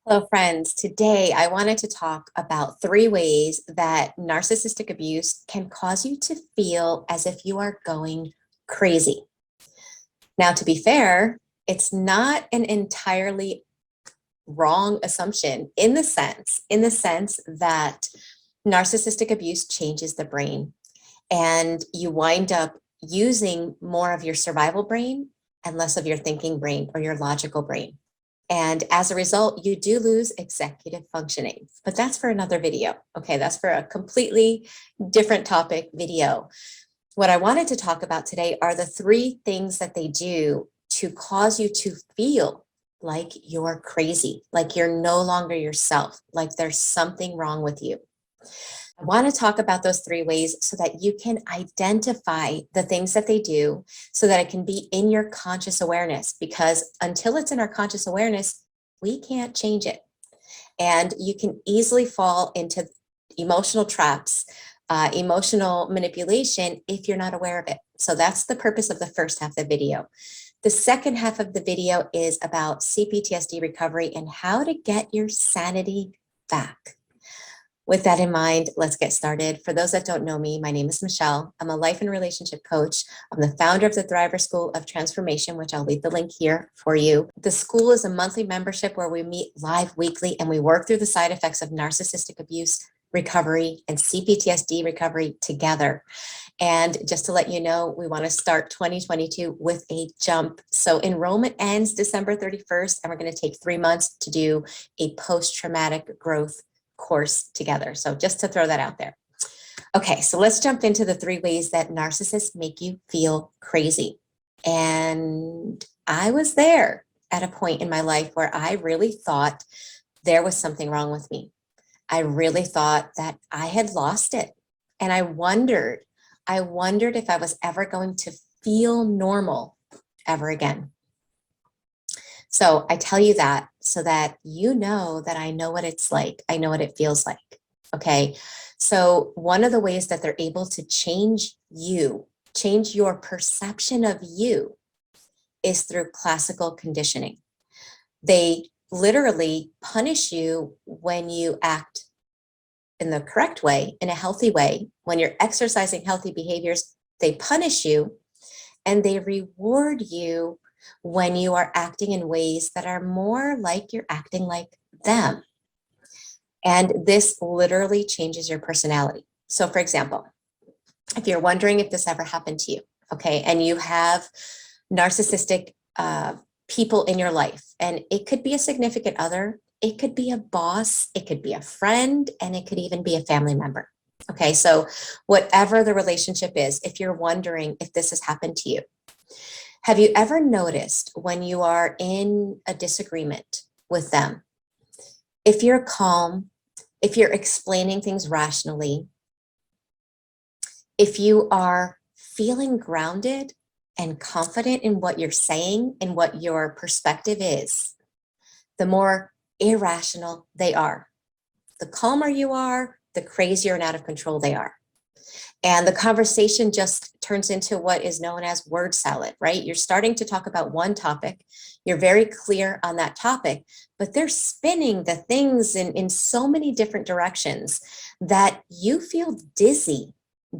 Hello, friends. Today, I wanted to talk about 3 ways that narcissistic abuse can cause you to feel as if you are going crazy. Now, to be fair, it's not an entirely wrong assumption in the sense that narcissistic abuse changes the brain, and you wind up using more of your survival brain and less of your thinking brain or your logical brain. And as a result, you do lose executive functioning, but that's for another video. Okay, that's for a completely different topic video. What I wanted to talk about today are the 3 things that they do to cause you to feel like you're crazy, like you're no longer yourself, like there's something wrong with you. I want to talk about those 3 ways so that you can identify the things that they do so that it can be in your conscious awareness, because until it's in our conscious awareness, we can't change it. And you can easily fall into emotional traps, emotional manipulation if you're not aware of it. So that's the purpose of the first half of the video. The second half of the video is about CPTSD recovery and how to get your sanity back. With that in mind, let's get started. For those that don't know me, my name is Michele. I'm a life and relationship coach. I'm the founder of the Thriver School of Transformation, which I'll leave the link here for you. The school is a monthly membership where we meet live weekly and we work through the side effects of narcissistic abuse recovery and CPTSD recovery together. And just to let you know, we want to start 2022 with a jump. So enrollment ends December 31st, and we're going to take 3 months to do a post-traumatic growth course together. So just to throw that out there. Okay, so let's jump into the 3 ways that narcissists make you feel crazy. And I was there at a point in my life where I really thought there was something wrong with me. I really thought that I had lost it. And I wondered if I was ever going to feel normal ever again. So I tell you that so that you know that I know what it's like. I know what it feels like. Okay. So one of the ways that they're able to change you, change your perception of you, is through classical conditioning. They literally punish you when you act in the correct way, in a healthy way. When you're exercising healthy behaviors, they punish you, and they reward you when you are acting in ways that are more like you're acting like them. And this literally changes your personality. So for example, if you're wondering if this ever happened to you, okay, and you have narcissistic people in your life, and it could be a significant other, it could be a boss, it could be a friend, and it could even be a family member. Okay, so whatever the relationship is, if you're wondering if this has happened to you, have you ever noticed when you are in a disagreement with them, if you're calm, if you're explaining things rationally, if you are feeling grounded and confident in what you're saying and what your perspective is, the more irrational they are. The calmer you are, the crazier and out of control they are. And the conversation just turns into what is known as word salad, right? You're starting to talk about one topic. You're very clear on that topic, but they're spinning the things in so many different directions that you feel dizzy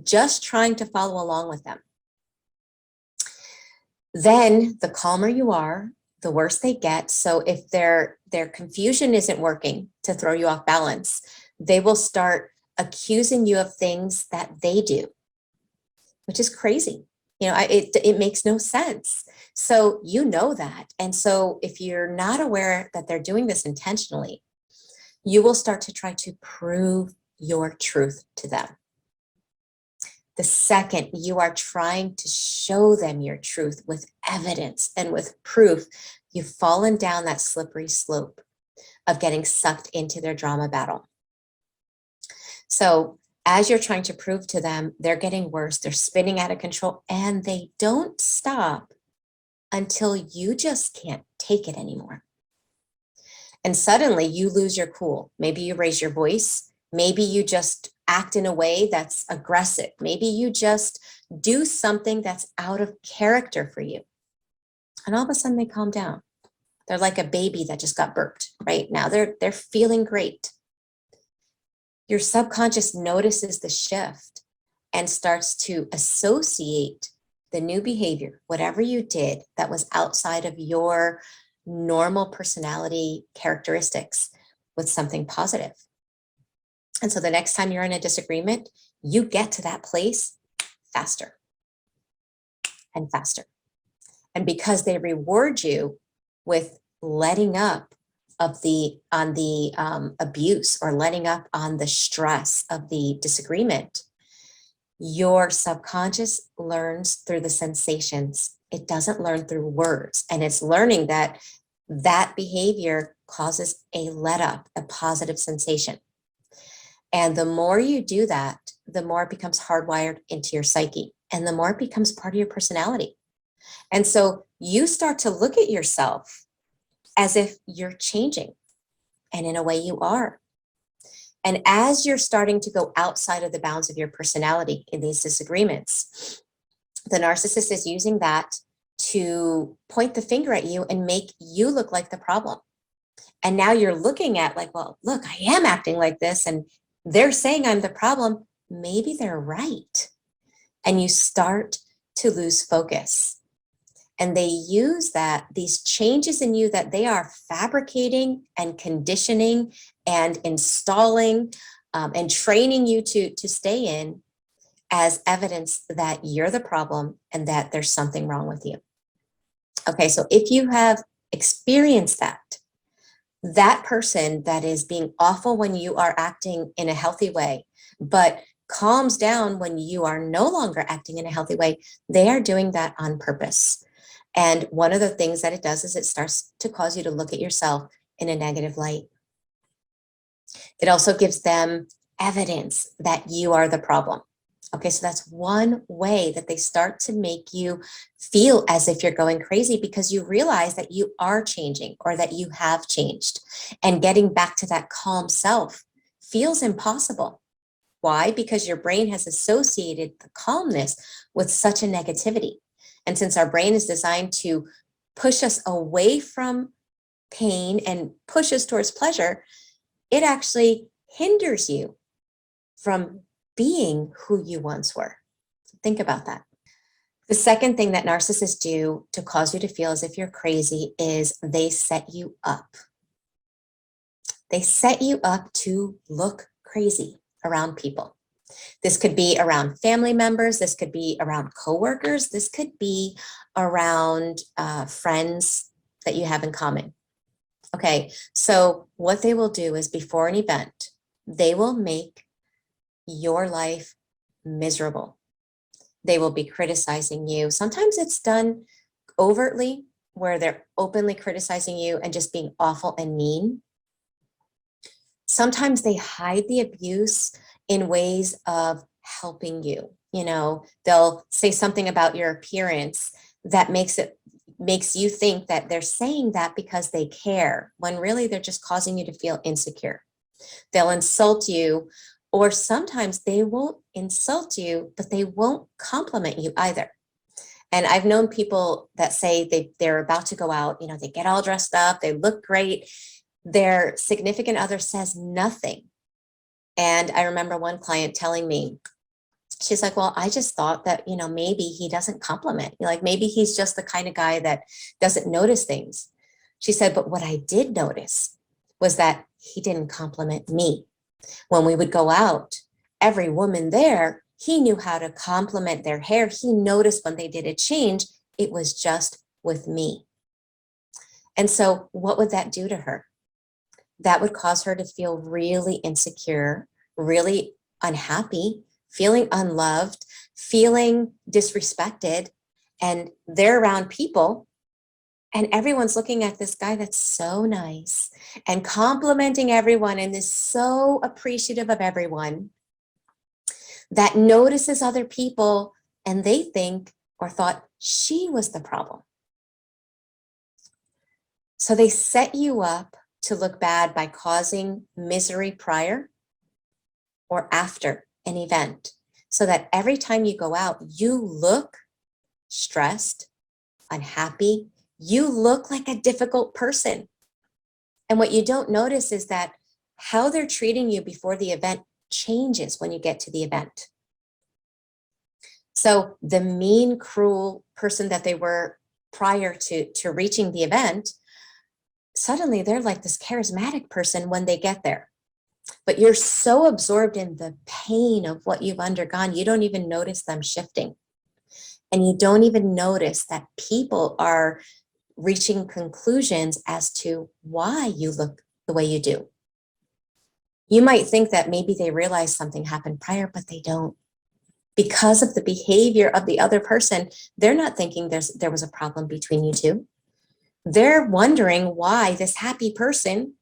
just trying to follow along with them. Then the calmer you are, the worse they get. So if their confusion isn't working to throw you off balance, they will start accusing you of things that they do, which is crazy. You know, it makes no sense. So you know that. And so if you're not aware that they're doing this intentionally, you will start to try to prove your truth to them. The second you are trying to show them your truth with evidence and with proof, you've fallen down that slippery slope of getting sucked into their drama battle. So as you're trying to prove to them, they're getting worse, they're spinning out of control, and they don't stop until you just can't take it anymore. And suddenly you lose your cool. Maybe you raise your voice. Maybe you just act in a way that's aggressive. Maybe you just do something that's out of character for you. And all of a sudden they calm down. They're like a baby that just got burped right now. They're feeling great. Your subconscious notices the shift and starts to associate the new behavior, whatever you did that was outside of your normal personality characteristics, with something positive. And so the next time you're in a disagreement, you get to that place faster and faster. And because they reward you with letting up of on the abuse, or letting up on the stress of the disagreement, your subconscious learns through the sensations. It doesn't learn through words. And it's learning that that behavior causes a let up, a positive sensation. And the more you do that, the more it becomes hardwired into your psyche, and the more it becomes part of your personality. And so you start to look at yourself as if you're changing. And in a way you are. And as you're starting to go outside of the bounds of your personality in these disagreements, the narcissist is using that to point the finger at you and make you look like the problem. And now you're looking at like, well, look, I am acting like this, and they're saying I'm the problem. Maybe they're right. And you start to lose focus. And they use these changes in you that they are fabricating and conditioning and installing and training you to stay in, as evidence that you're the problem and that there's something wrong with you. Okay, so if you have experienced that person that is being awful when you are acting in a healthy way, but calms down when you are no longer acting in a healthy way, they are doing that on purpose. And one of the things that it does is it starts to cause you to look at yourself in a negative light. It also gives them evidence that you are the problem. Okay, so that's one way that they start to make you feel as if you're going crazy, because you realize that you are changing, or that you have changed. And getting back to that calm self feels impossible. Why? Because your brain has associated the calmness with such a negativity. And since our brain is designed to push us away from pain and push us towards pleasure, it actually hinders you from being who you once were. So think about that. The second thing that narcissists do to cause you to feel as if you're crazy is they set you up. They set you up to look crazy around people. This could be around family members. This could be around coworkers. This could be around friends that you have in common. Okay, so what they will do is, before an event, they will make your life miserable. They will be criticizing you. Sometimes it's done overtly, where they're openly criticizing you and just being awful and mean. Sometimes they hide the abuse in ways of helping you. You know, they'll say something about your appearance that makes you think that they're saying that because they care, when really they're just causing you to feel insecure. They'll insult you, or sometimes they won't insult you, but they won't compliment you either. And I've known people that say they're about to go out, you know, they get all dressed up, they look great. Their significant other says nothing. And I remember one client telling me, she's like, well, I just thought that, you know, maybe he doesn't compliment. Like, maybe he's just the kind of guy that doesn't notice things. She said, but what I did notice was that he didn't compliment me. When we would go out, every woman there, he knew how to compliment their hair. He noticed when they did a change. It was just with me. And so what would that do to her? That would cause her to feel really insecure, really unhappy, feeling unloved, feeling disrespected. And they're around people, and everyone's looking at this guy that's so nice and complimenting everyone and is so appreciative of everyone, that notices other people, and they think, or thought, she was the problem. So they set you up to look bad by causing misery prior or after an event, so that every time you go out, you look stressed, unhappy, you look like a difficult person. And what you don't notice is that how they're treating you before the event changes when you get to the event. So the mean, cruel person that they were prior to reaching the event, suddenly they're like this charismatic person when they get there. But you're so absorbed in the pain of what you've undergone, you don't even notice them shifting. And you don't even notice that people are reaching conclusions as to why you look the way you do. You might think that maybe they realized something happened prior, but they don't. Because of the behavior of the other person, they're not thinking there was a problem between you two. They're wondering why this happy person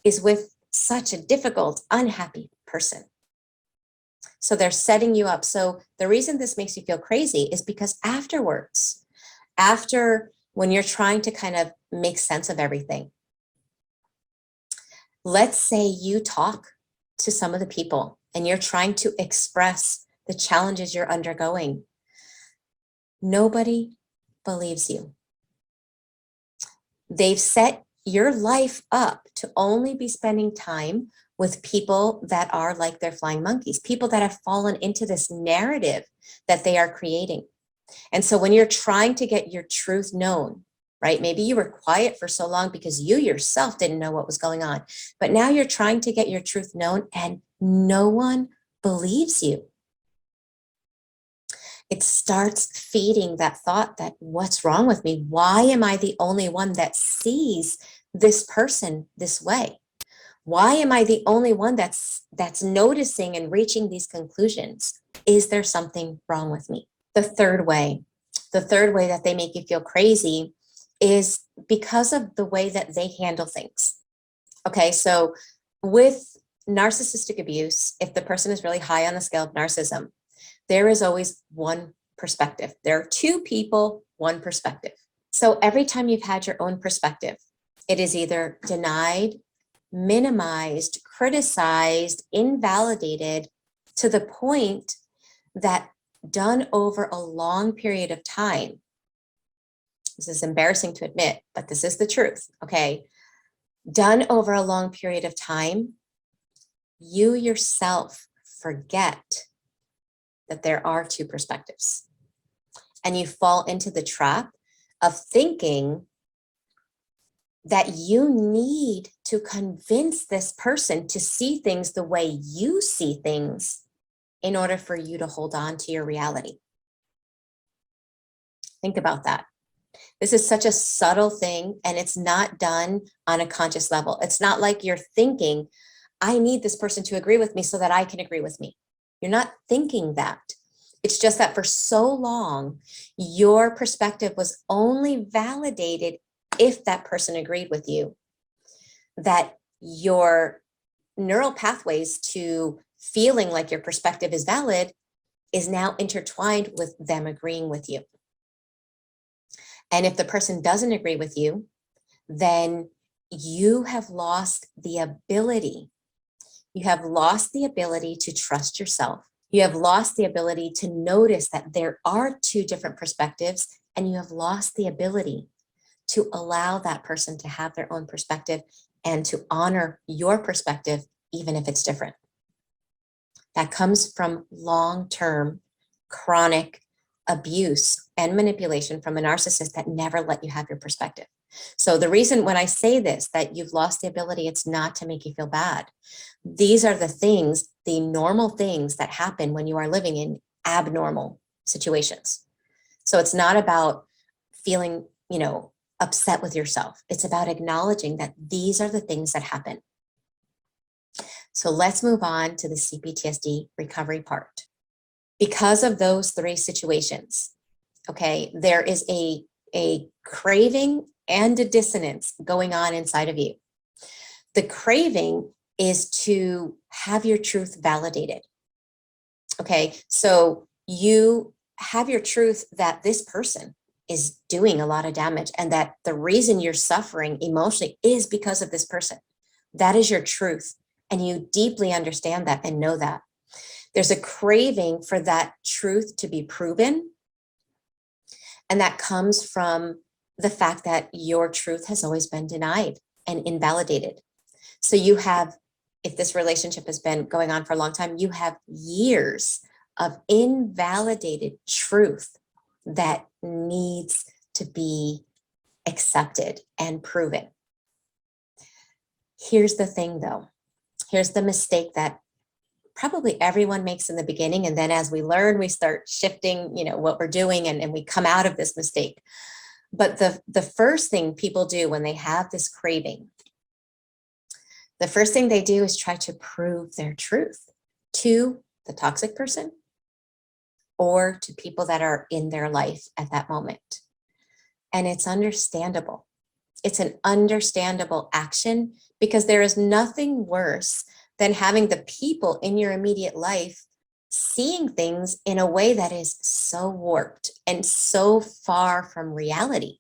is with such a difficult, unhappy person. So they're setting you up. So the reason this makes you feel crazy is because afterwards, after when you're trying to kind of make sense of everything, let's say you talk to some of the people and you're trying to express the challenges you're undergoing. Nobody believes you. They've set your life up to only be spending time with people that are like they're flying monkeys, people that have fallen into this narrative that they are creating. And so when you're trying to get your truth known, right? Maybe you were quiet for so long because you yourself didn't know what was going on, but now you're trying to get your truth known and no one believes you. It starts feeding that thought that what's wrong with me? Why am I the only one that sees this person this way? Why am I the only one that's noticing and reaching these conclusions? Is there something wrong with me? The third way that they make you feel crazy is because of the way that they handle things. Okay, so with narcissistic abuse, if the person is really high on the scale of narcissism, there is always one perspective. There are two people, one perspective. So every time you've had your own perspective, it is either denied, minimized, criticized, invalidated to the point that done over a long period of time, this is embarrassing to admit, but this is the truth, okay? Done over a long period of time, you yourself forget that there are two perspectives. And you fall into the trap of thinking that you need to convince this person to see things the way you see things in order for you to hold on to your reality. Think about that. This is such a subtle thing, and it's not done on a conscious level. It's not like you're thinking, I need this person to agree with me so that I can agree with me. You're not thinking that. It's just that for so long, your perspective was only validated if that person agreed with you, that your neural pathways to feeling like your perspective is valid is now intertwined with them agreeing with you. And if the person doesn't agree with you, then you have lost the ability. You have lost the ability to trust yourself. You have lost the ability to notice that there are two different perspectives, and you have lost the ability to allow that person to have their own perspective and to honor your perspective, even if it's different. That comes from long-term chronic abuse and manipulation from a narcissist that never let you have your perspective. So the reason when I say this, that you've lost the ability, it's not to make you feel bad. These are the things, the normal things that happen when you are living in abnormal situations. So it's not about feeling, upset with yourself. It's about acknowledging that these are the things that happen. So let's move on to the CPTSD recovery part. Because of those three situations, okay, there is a craving and a dissonance going on inside of you. The craving is to have your truth validated. Okay, so you have your truth that this person is doing a lot of damage and that the reason you're suffering emotionally is because of this person. That is your truth. And you deeply understand that and know that. There's a craving for that truth to be proven. And that comes from the fact that your truth has always been denied and invalidated. So you have, if this relationship has been going on for a long time, you have years of invalidated truth that needs to be accepted and proven. Here's the thing though. Here's the mistake that probably everyone makes in the beginning. And then as we learn, we start shifting, what we're doing and we come out of this mistake. But the first thing people do when they have this craving, the first thing they do is try to prove their truth to the toxic person or to people that are in their life at that moment. And it's understandable. It's an understandable action because there is nothing worse than having the people in your immediate life seeing things in a way that is so warped and so far from reality.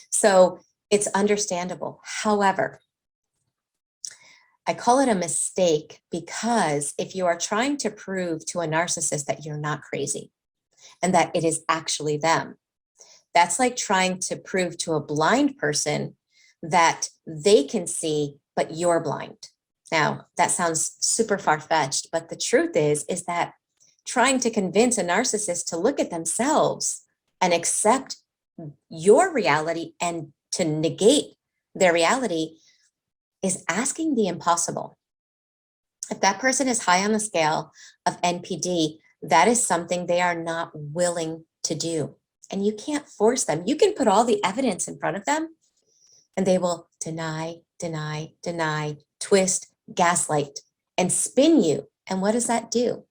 So it's understandable. However, I call it a mistake because if you are trying to prove to a narcissist that you're not crazy and that it is actually them, that's like trying to prove to a blind person that they can see, but you're blind. Now, that sounds super far-fetched, but the truth is that trying to convince a narcissist to look at themselves and accept your reality and to negate their reality is asking the impossible. If that person is high on the scale of NPD, that is something they are not willing to do. And you can't force them. You can put all the evidence in front of them and they will deny, twist, gaslight, and spin you. And what does that do?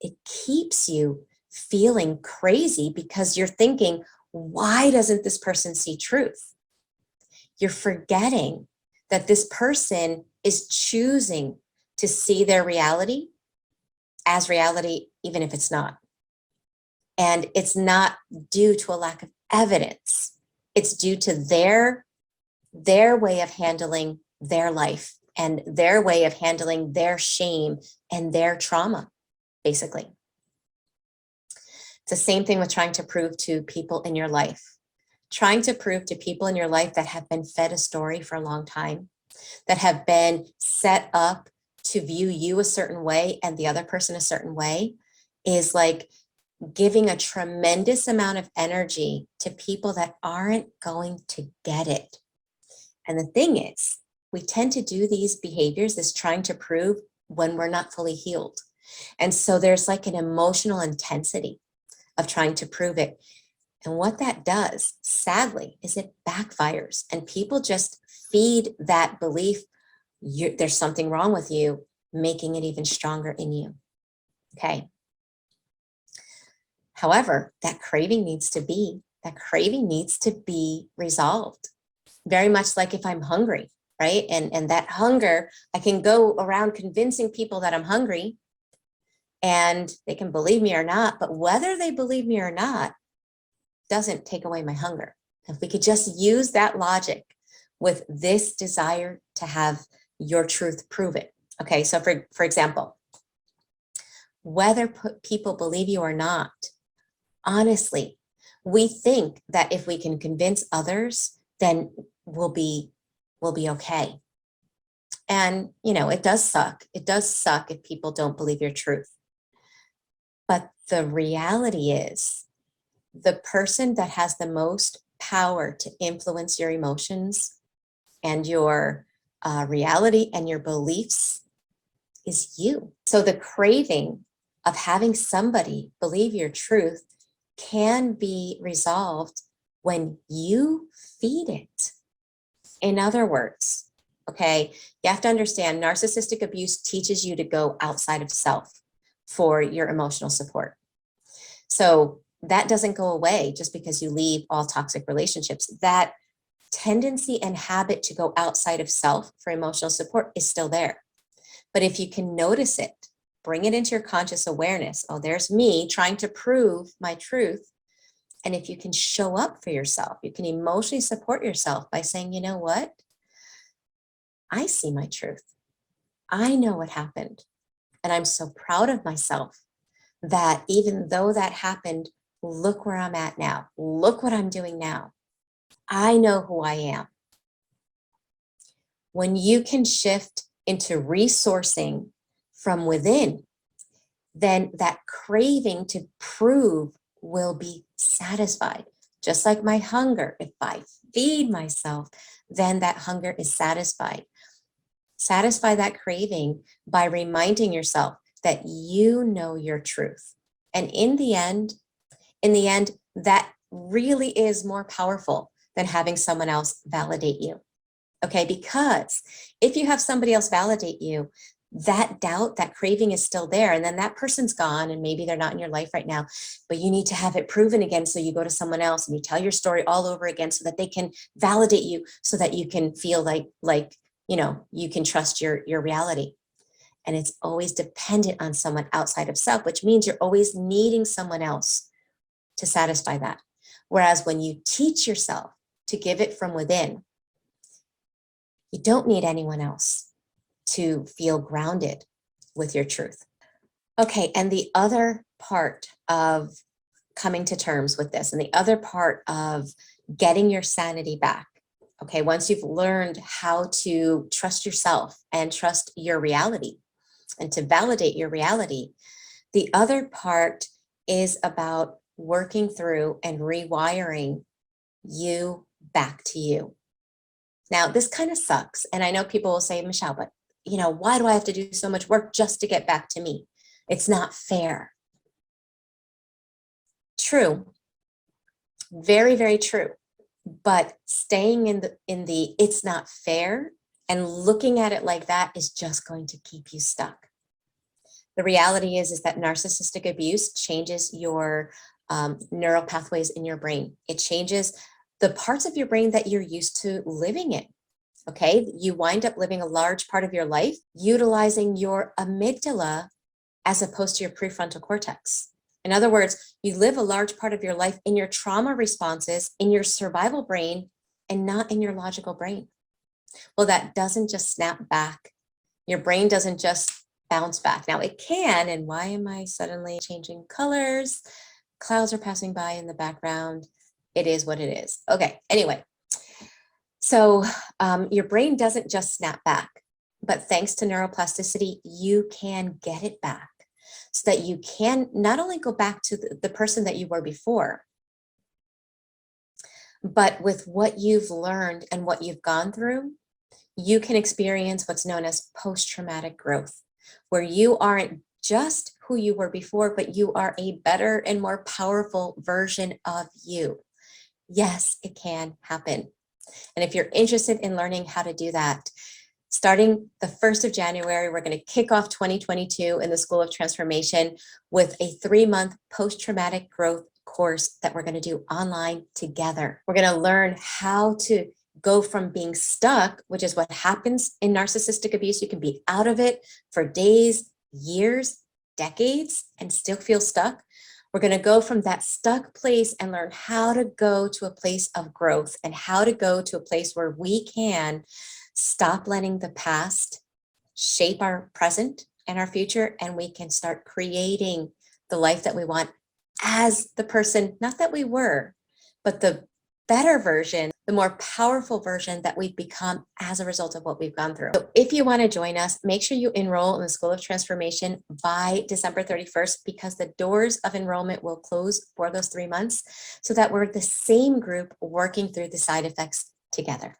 It keeps you feeling crazy because you're thinking, why doesn't this person see truth? You're forgetting that this person is choosing to see their reality as reality, even if it's not. And it's not due to a lack of evidence. It's due to their way of handling their life and their way of handling their shame and their trauma, basically. It's the same thing with trying to prove to people in your life. Trying to prove to people in your life that have been fed a story for a long time, that have been set up to view you a certain way and the other person a certain way, is like giving a tremendous amount of energy to people that aren't going to get it. And the thing is, we tend to do these behaviors, this trying to prove, when we're not fully healed. And so there's like an emotional intensity of trying to prove it. And what that does, sadly, is it backfires and people just feed that belief, there's something wrong with you, making it even stronger in you. Okay. However, that craving needs to be resolved. Very much like if I'm hungry, right? And that hunger, I can go around convincing people that I'm hungry and they can believe me or not, but whether they believe me or not doesn't take away my hunger. If we could just use that logic with this desire to have your truth prove it. Okay, so for example, whether people believe you or not, honestly, we think that if we can convince others, then we'll be okay. And, it does suck. It does suck if people don't believe your truth. But the reality is, the person that has the most power to influence your emotions and your reality and your beliefs is you. So the craving of having somebody believe your truth can be resolved when you feed it. In other words, okay, you have to understand narcissistic abuse teaches you to go outside of self for your emotional support. So that doesn't go away just because you leave all toxic relationships. That tendency and habit to go outside of self for emotional support is still there. But if you can notice it, bring it into your conscious awareness. Oh, there's me trying to prove my truth. And if you can show up for yourself, you can emotionally support yourself by saying, you know what? I see my truth. I know what happened. And I'm so proud of myself that even though that happened, look where I'm at now. Look what I'm doing now. I know who I am. When you can shift into resourcing from within, then that craving to prove will be satisfied. Just like my hunger, if I feed myself, then that hunger is satisfied. Satisfy that craving by reminding yourself that you know your truth. And in the end, that really is more powerful than having someone else validate you. Okay, because if you have somebody else validate you, that doubt, that craving is still there. And then that person's gone and maybe they're not in your life right now, but you need to have it proven again. So you go to someone else and you tell your story all over again so that they can validate you, so that you can feel like, you can trust your reality. And it's always dependent on someone outside of self, which means you're always needing someone else to satisfy that. Whereas when you teach yourself to give it from within, you don't need anyone else to feel grounded with your truth. Okay, and the other part of coming to terms with this, and the other part of getting your sanity back, okay, once you've learned how to trust yourself and trust your reality and to validate your reality, the other part is about working through and rewiring you back to you. Now, this kind of sucks. And I know people will say, Michele, but why do I have to do so much work just to get back to me? It's not fair. True. Very, very true. But staying in the it's not fair and looking at it like that is just going to keep you stuck. The reality is that narcissistic abuse changes your neural pathways in your brain. It changes the parts of your brain that you're used to living in. Okay, you wind up living a large part of your life utilizing your amygdala as opposed to your prefrontal cortex. In other words, you live a large part of your life in your trauma responses, in your survival brain, and not in your logical brain. Well, that doesn't just snap back. Your brain doesn't just bounce back. Now it can, and why am I suddenly changing colors? Clouds are passing by in the background. It is what it is. Okay, anyway. So your brain doesn't just snap back, but thanks to neuroplasticity, you can get it back so that you can not only go back to the person that you were before, but with what you've learned and what you've gone through, you can experience what's known as post-traumatic growth, where you aren't just who you were before, but you are a better and more powerful version of you. Yes, it can happen. And if you're interested in learning how to do that, starting the 1st of January, we're going to kick off 2022 in the School of Transformation with a 3-month post-traumatic growth course that we're going to do online together. We're going to learn how to go from being stuck, which is what happens in narcissistic abuse. You can be out of it for days, years, decades, and still feel stuck. We're going to go from that stuck place and learn how to go to a place of growth and how to go to a place where we can stop letting the past shape our present and our future, and we can start creating the life that we want as the person, not that we were, but the better version, the more powerful version that we've become as a result of what we've gone through. So if you want to join us, make sure you enroll in the School of Transformation by December 31st, because the doors of enrollment will close for those 3 months so that we're the same group working through the side effects together.